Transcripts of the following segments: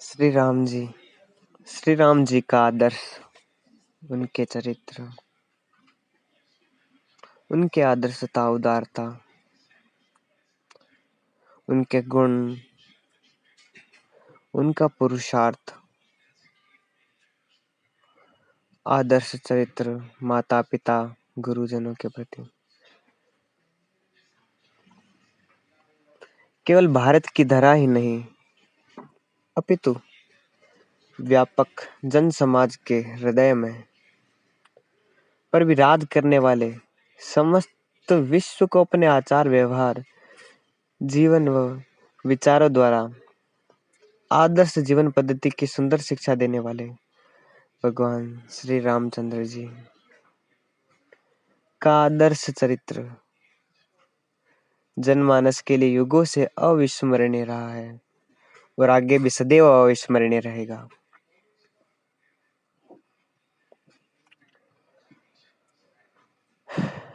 श्री राम जी। श्री राम जी का आदर्श, उनके चरित्र, उनके आदर्शता, उदारता, उनके गुण, उनका पुरुषार्थ, आदर्श चरित्र माता पिता गुरुजनों के प्रति केवल भारत की धरा ही नहीं अपितु व्यापक जन समाज के हृदय में पर विराज करने वाले समस्त विश्व को अपने आचार व्यवहार, जीवन व विचारों द्वारा आदर्श जीवन पद्धति की सुंदर शिक्षा देने वाले भगवान श्री रामचंद्र जी का आदर्श चरित्र जनमानस के लिए युगों से अविस्मरणीय रहा है और आगे भी सदैव अविस्मरणीय रहेगा।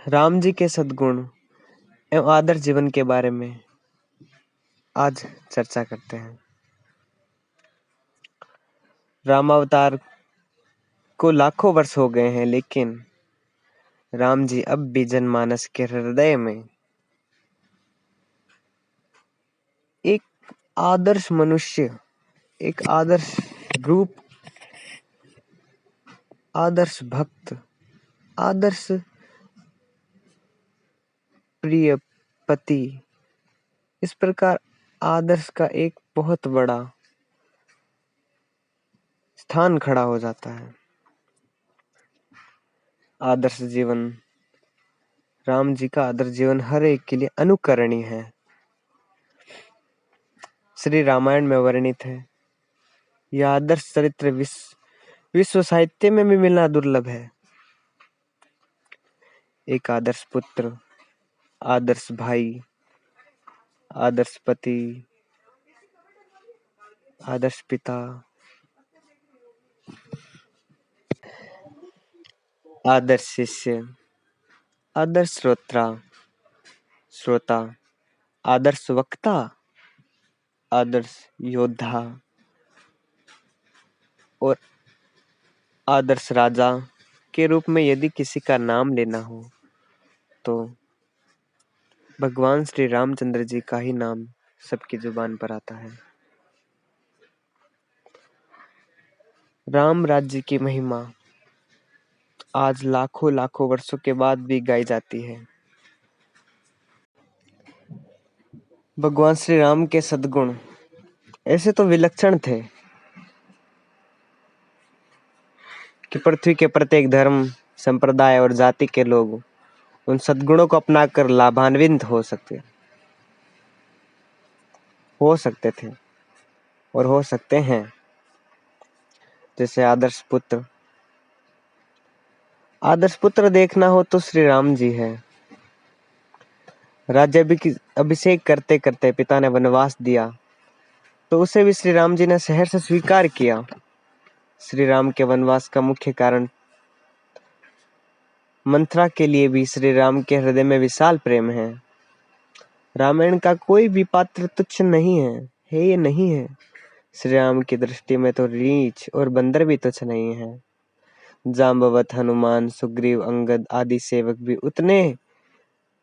राम जी के सद्गुण एवं आदर्श जीवन के बारे में आज चर्चा करते हैं। रामावतार को लाखों वर्ष हो गए हैं, लेकिन राम जी अब भी जनमानस के हृदय में एक आदर्श मनुष्य, एक आदर्श रूप, आदर्श भक्त, आदर्श प्रिय पति, इस प्रकार आदर्श का एक बहुत बड़ा स्थान खड़ा हो जाता है। आदर्श जीवन, राम जी का आदर्श जीवन हर एक के लिए अनुकरणीय है। श्री रामायण में वर्णित है। यह आदर्श चरित्र विश्व साहित्य में भी मिलना दुर्लभ है। एक आदर्श पुत्र, आदर्श भाई, आदर्श पति, आदर्श पिता, आदर्श शिष्य, आदर्श श्रोता, आदर्श वक्ता, आदर्श योद्धा और आदर्श राजा के रूप में यदि किसी का नाम लेना हो तो भगवान श्री रामचंद्र जी का ही नाम सबकी जुबान पर आता है। राम राज्य की महिमा आज लाखों लाखों वर्षों के बाद भी गाई जाती है। भगवान श्री राम के सद्गुण ऐसे तो विलक्षण थे कि पृथ्वी के प्रत्येक धर्म, संप्रदाय और जाति के लोग उन सद्गुणों को अपनाकर लाभान्वित हो सकते थे और हो सकते हैं। जैसे आदर्श पुत्र देखना हो तो श्री राम जी है। अभिषेक करते करते पिता ने वनवास दिया तो उसे भी श्री राम जी ने सहर्ष स्वीकार किया। श्री राम के वनवास का मुख्य कारण मंथरा के लिए भी श्री राम के हृदय में विशाल प्रेम है। रामायण का कोई भी पात्र तुच्छ नहीं है ये नहीं है। श्री राम की दृष्टि में तो रीछ और बंदर भी तुच्छ नहीं है। जाम्बवत, हनुमान, सुग्रीव, अंगद आदि सेवक भी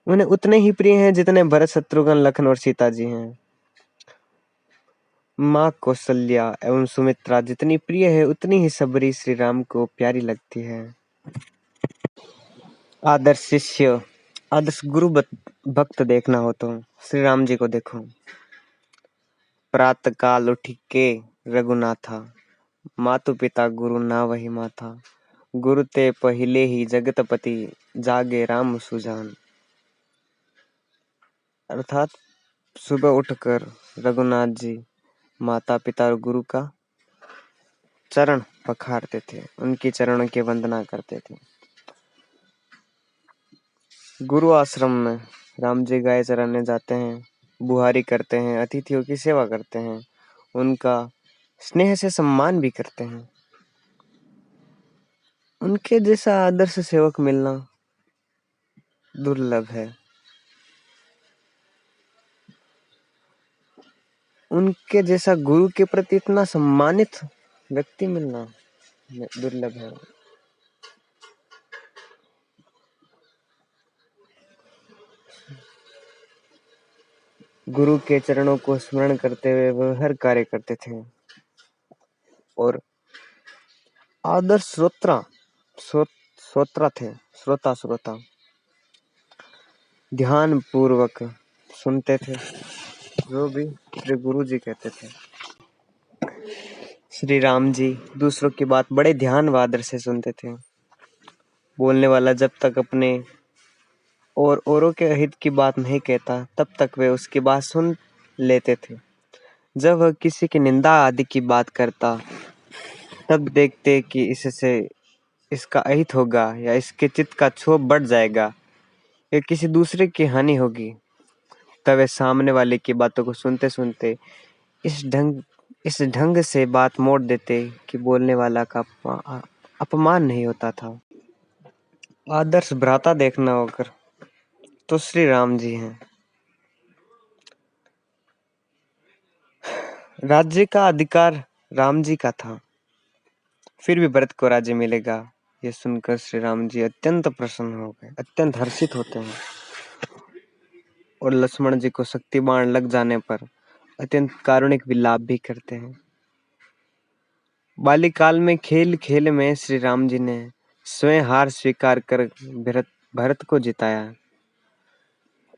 उन्हें उतने ही प्रिय हैं जितने भरत, शत्रुघ्न, लखन और सीता जी हैं। माँ कौशल्या एवं सुमित्रा जितनी प्रिय है उतनी ही सबरी श्री राम को प्यारी लगती है। आदर्श शिष्य, आदर्श गुरु भक्त देखना हो तो श्री राम जी को देखो। प्रातः काल उठ के रघुनाथा, मातु पिता गुरु ना वही माथा। गुरु ते पहिले ही जगतपति, जागे राम सुजान। अर्थात सुबह उठकर रघुनाथ जी माता पिता और गुरु का चरण पखारते थे, उनके चरणों की वंदना करते थे। गुरु आश्रम में राम जी गाय चराने जाते हैं, बुहारी करते हैं, अतिथियों की सेवा करते हैं, उनका स्नेह से सम्मान भी करते हैं। उनके जैसा आदर्श सेवक मिलना दुर्लभ है। उनके जैसा गुरु के प्रति इतना सम्मानित व्यक्ति मिलना दुर्लभ है। गुरु के चरणों को स्मरण करते हुए वह हर कार्य करते थे और आदर्श श्रोता थे। श्रोता ध्यान पूर्वक सुनते थे जो भी श्री गुरु जी कहते थे। श्री राम जी दूसरों की बात बड़े ध्यान व आदर से सुनते थे। बोलने वाला जब तक अपने और औरों के हित की बात नहीं कहता तब तक वे उसकी बात सुन लेते थे। जब वह किसी की निंदा आदि की बात करता तब देखते कि इससे इसका अहित होगा या इसके चित्त का क्षोभ बढ़ जाएगा या किसी दूसरे की हानि होगी। तब वे सामने वाले की बातों को सुनते सुनते इस ढंग से बात मोड़ देते कि बोलने वाला का अपमान नहीं होता था। आदर्श भ्राता देखना होकर तो श्री राम जी हैं। राज्य का अधिकार राम जी का था, फिर भी भरत को राज्य मिलेगा। यह सुनकर श्री राम जी अत्यंत प्रसन्न हो गए, अत्यंत हर्षित होते हैं और लक्ष्मण जी को शक्ति बाण लग जाने पर अत्यंत कारुणिक विलाप भी करते हैं। बाल्यकाल में खेल खेल में श्री राम जी ने स्वयं हार स्वीकार कर भरत को जिताया।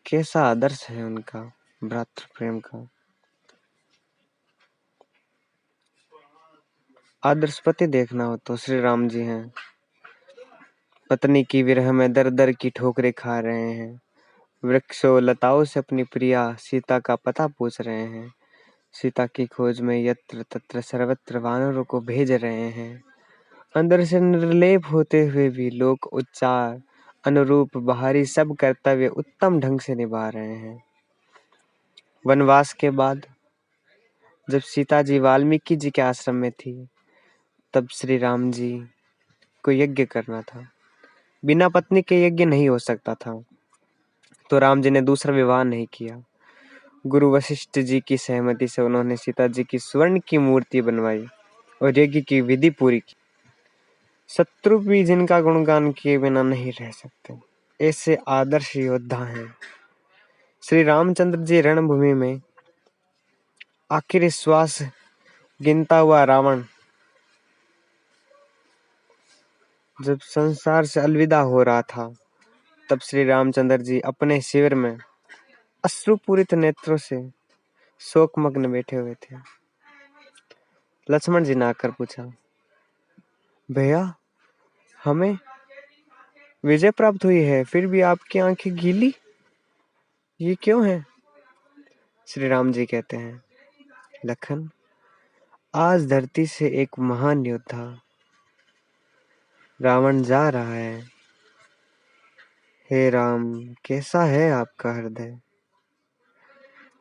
कैसा आदर्श है उनका भ्रातृ प्रेम का। आदर्श पति देखना हो तो श्री राम जी हैं। पत्नी की विरह में दर दर की ठोकरें खा रहे हैं। वृक्षों लताओं से अपनी प्रिया सीता का पता पूछ रहे हैं। सीता की खोज में यत्र तत्र सर्वत्र वानरों को भेज रहे हैं। अंदर से निर्लेप होते हुए भी लोग उच्चार अनुरूप बाहरी सब कर्तव्य उत्तम ढंग से निभा रहे हैं। वनवास के बाद जब सीता जी वाल्मीकि जी के आश्रम में थी तब श्री राम जी को यज्ञ करना था। बिना पत्नी के यज्ञ नहीं हो सकता था, तो राम जी ने दूसरा विवाह नहीं किया। गुरु वशिष्ठ जी की सहमति से उन्होंने सीता जी की स्वर्ण की मूर्ति बनवाई और यज्ञ की विधि पूरी की। शत्रु भी जिनका गुणगान किए बिना नहीं रह सकते, ऐसे आदर्श योद्धा हैं। श्री रामचंद्र जी रणभूमि में आखिरी श्वास गिनता हुआ रावण जब संसार से अलविदा हो रहा था तब श्री रामचंद्र जी अपने शिविर में अश्रुपूरित नेत्रों से शोकमग्न बैठे हुए थे। लक्ष्मण जी ने आकर पूछा, भैया हमें विजय प्राप्त हुई है फिर भी आपकी आंखें गीली, ये क्यों है? श्री राम जी कहते हैं, लखन आज धरती से एक महान योद्धा रावण जा रहा है। हे राम कैसा है आपका हृदय?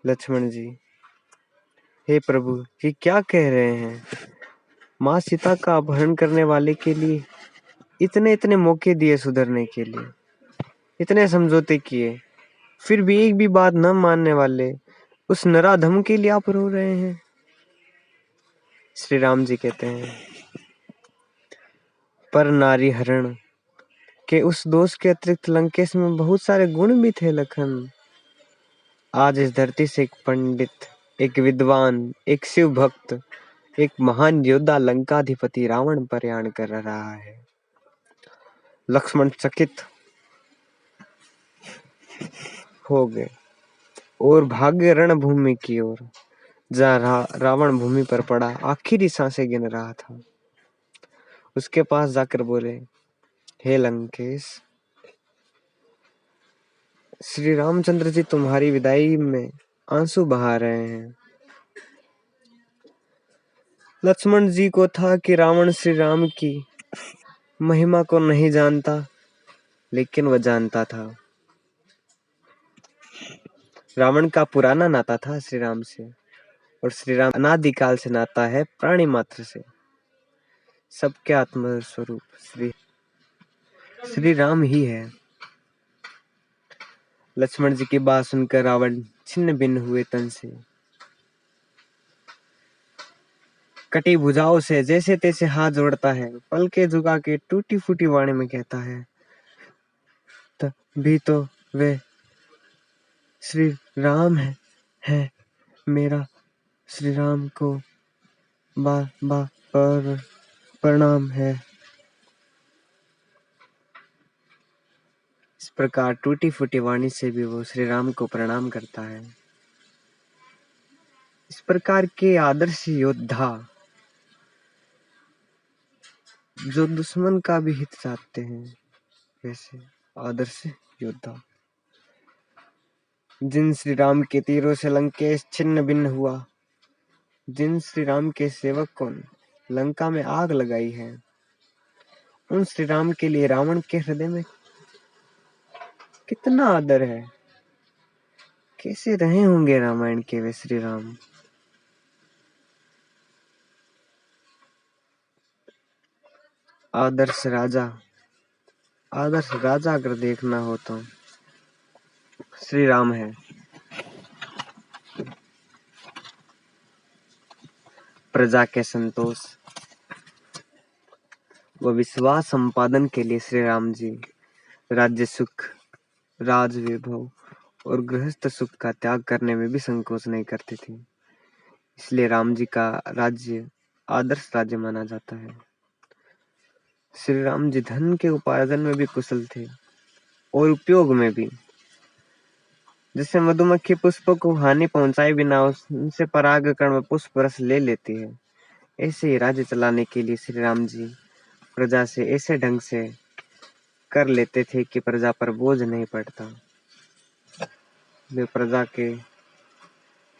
लक्ष्मण जी, हे प्रभु ये क्या कह रहे हैं? माँ सीता का अपहरण करने वाले के लिए इतने इतने मौके दिए सुधरने के लिए, इतने समझौते किए, फिर भी एक भी बात न मानने वाले उस नराधम के लिए आप रो रहे हैं। श्री राम जी कहते हैं, पर नारी हरण के उस दोष के अतिरिक्त लंकेश में बहुत सारे गुण भी थे लखन। आज इस धरती से एक पंडित, एक विद्वान, एक शिव भक्त, एक महान योद्धा लंकाधिपति रावण प्रयाण कर रहा है। लक्ष्मण चकित हो गए और भागे रणभूमि की ओर, जहाँ रावण भूमि पर पड़ा आखिरी सांसें गिन रहा था। उसके पास जाकर बोले, हे लंकेश, श्री रामचंद्र जी तुम्हारी विदाई में आंसू बहा रहे हैं। लक्ष्मण जी को था कि रावण श्री राम की महिमा को नहीं जानता, लेकिन वह जानता था। रावण का पुराना नाता था श्री राम से और श्री राम अनादिकाल से नाता है प्राणी मात्र से। सबके आत्म स्वरूप श्री राम ही है। लक्ष्मण जी की बात सुनकर रावण छिन्न भिन्न हुए तन से कटी भुजाओं से जैसे तैसे हाथ जोड़ता है, पलके झुका के टूटी फूटी वाणी में कहता है, तभी तो वे श्री राम है मेरा श्री राम को बा पर प्रणाम है। इस प्रकार टूटी फूटी वाणी से भी वो श्री राम को प्रणाम करता है। इस प्रकार के आदर्श योद्धा जो दुश्मन का भी हित चाहते हैं, वैसे आदर्श योद्धा जिन श्री राम के तीरों से लंकेश छिन्न भिन्न हुआ, जिन श्री राम के सेवक को लंका में आग लगाई है, उन श्री राम के लिए रावण के हृदय में कितना आदर है। कैसे रहे होंगे रामायण के वे श्री राम। आदर्श राजा अगर देखना हो तो श्री राम है। प्रजा के संतोष व विश्वास संपादन के लिए श्री राम जी राज्य सुख, राज वैभव और गृहस्थ सुख का त्याग करने में भी संकोच नहीं करते थे। इसलिए राम जी का राज्य आदर्श राज्य माना जाता है। श्री राम जी धन के उपार्जन में भी कुशल थे और उपयोग में भी। जैसे मधुमक्खी पुष्प को हानि पहुंचाए बिना उनसे परागकण व पुष्प रस ले लेती है, ऐसे ही राज्य चलाने के लिए श्री राम जी प्रजा से ऐसे ढंग से कर लेते थे कि प्रजा पर बोझ नहीं पड़ता। वे प्रजा के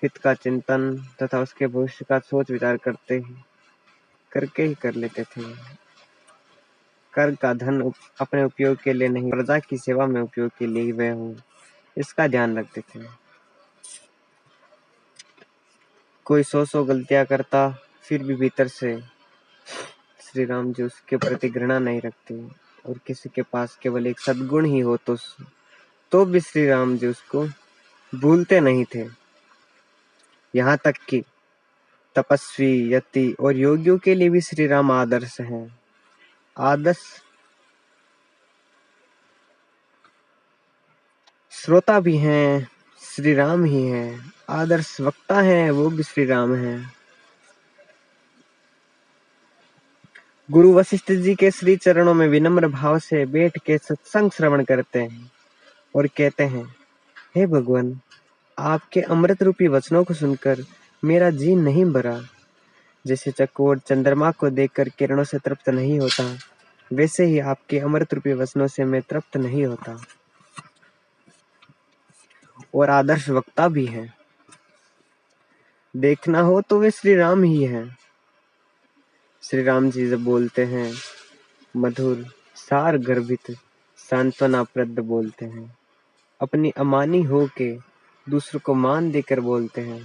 हित का चिंतन तथा उसके भविष्य का सोच विचार करके ही कर लेते थे। कर का धन अपने उपयोग के लिए नहीं, प्रजा की सेवा में उपयोग के लिए ही वह हो, इसका ध्यान रखते थे। कोई 100 गलतियां करता, फिर भी भीतर से श्री राम जी उसके प्रति घृणा नहीं रखते, और किसी के पास केवल एक सद्गुण ही हो तो भी श्री राम जी उसको भूलते नहीं थे। यहाँ तक कि तपस्वी, यति और योगियों के लिए भी श्री राम आदर्श हैं। आदर्श श्रोता भी हैं, श्री राम ही हैं। आदर्श वक्ता हैं, वो भी श्री राम हैं। गुरु वशिष्ठ जी के श्री चरणों में विनम्र भाव से बैठ के सत्संग श्रवण करते हैं और कहते हैं, हे भगवान, आपके अमृत रूपी वचनों को सुनकर मेरा जी नहीं भरा। जैसे चकोर चंद्रमा को देखकर किरणों से तृप्त नहीं होता, वैसे ही आपके अमृत रूपी वचनों से मैं तृप्त नहीं होता। और आदर्श वक्ता भी हैं। देखना हो तो वे श्री राम ही हैं। श्री राम जी जब बोलते हैं, मधुर सार गर्भित सांत्वना प्रद बोलते हैं। अपनी अमानी हो के दूसरों को मान देकर बोलते हैं।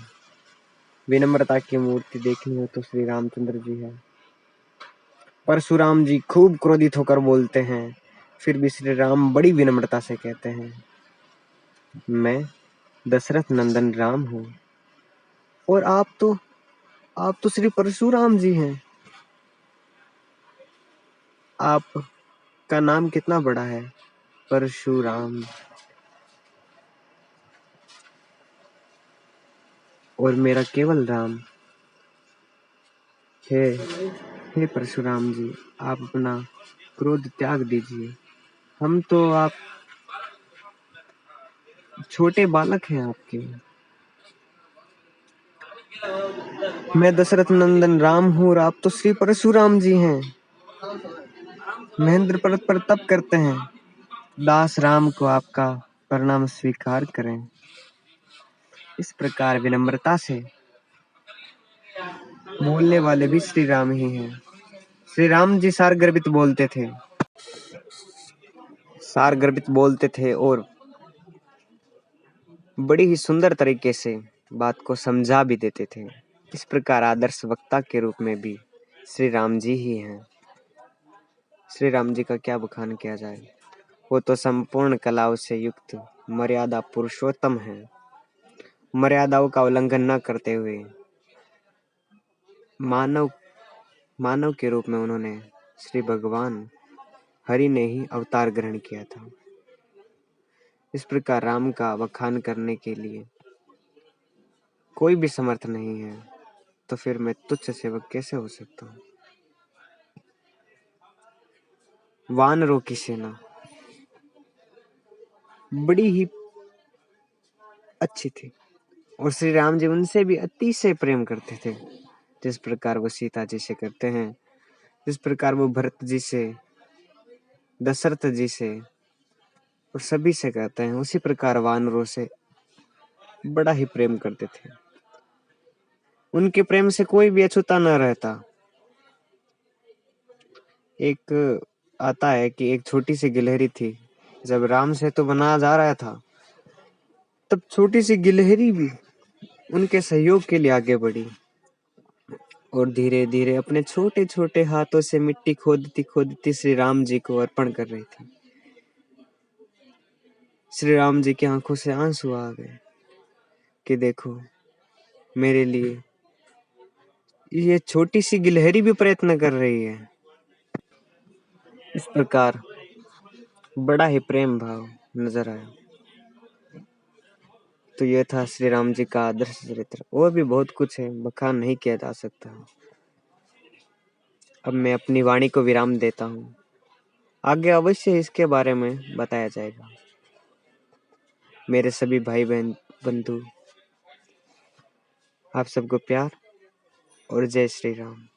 विनम्रता की मूर्ति देखनी हो तो श्री रामचंद्र जी है। परशुराम जी खूब क्रोधित होकर बोलते हैं, फिर भी श्री राम बड़ी विनम्रता से कहते हैं, मैं दशरथ नंदन राम हूँ और आप तो श्री परशुराम जी हैं। आप का नाम कितना बड़ा है, परशुराम, और मेरा केवल राम। हे परशुराम जी, आप अपना क्रोध त्याग दीजिए। हम तो आप छोटे बालक हैं आपके। मैं दशरथ नंदन राम हूँ और आप तो श्री परशुराम जी हैं। महेंद्र पर्वत पर तप करते हैं। दास राम को आपका प्रणाम स्वीकार करें। इस प्रकार विनम्रता से बोलने वाले भी श्री राम ही हैं। श्री राम जी सार गर्भित बोलते थे और बड़ी ही सुंदर तरीके से बात को समझा भी देते थे। इस प्रकार आदर्श वक्ता के रूप में भी श्री राम जी ही हैं। श्री राम जी का क्या बखान किया जाए, वो तो संपूर्ण कलाओं से युक्त मर्यादा पुरुषोत्तम है। मर्यादाओं का उल्लंघन न करते हुए मानव मानव के रूप में उन्होंने श्री भगवान हरि ने ही अवतार ग्रहण किया था। इस प्रकार राम का बखान करने के लिए कोई भी समर्थ नहीं है, तो फिर मैं तुच्छ सेवक कैसे हो सकता हूँ। वानरों की सेना बड़ी ही अच्छी थी और श्री राम जी उनसे भी अतिशय प्रेम करते थे। जिस प्रकार वो सीता जी से करते हैं, जिस प्रकार वो भरत जी से, दशरथ जी से और सभी से करते हैं, उसी प्रकार वानरों से बड़ा ही प्रेम करते थे। उनके प्रेम से कोई भी अछूता न रहता। एक आता है कि एक छोटी सी गिलहरी थी, जब राम सेतु बना जा रहा था, तब छोटी सी गिलहरी भी उनके सहयोग के लिए आगे बढ़ी और धीरे धीरे अपने छोटे छोटे हाथों से मिट्टी खोदती खोदती श्री राम जी को अर्पण कर रही थी। श्री राम जी की आंखों से आंसू आ गए कि देखो, मेरे लिए ये छोटी सी गिलहरी भी प्रयत्न कर रही है। इस प्रकार बड़ा ही प्रेम भाव नजर आया। तो यह था श्री राम जी का आदर्श चरित्र। और भी बहुत कुछ है, बखान नहीं किया जा सकता। अब मैं अपनी वाणी को विराम देता हूँ। आगे अवश्य इसके बारे में बताया जाएगा। मेरे सभी भाई बहन बंधु, आप सबको प्यार और जय श्री राम।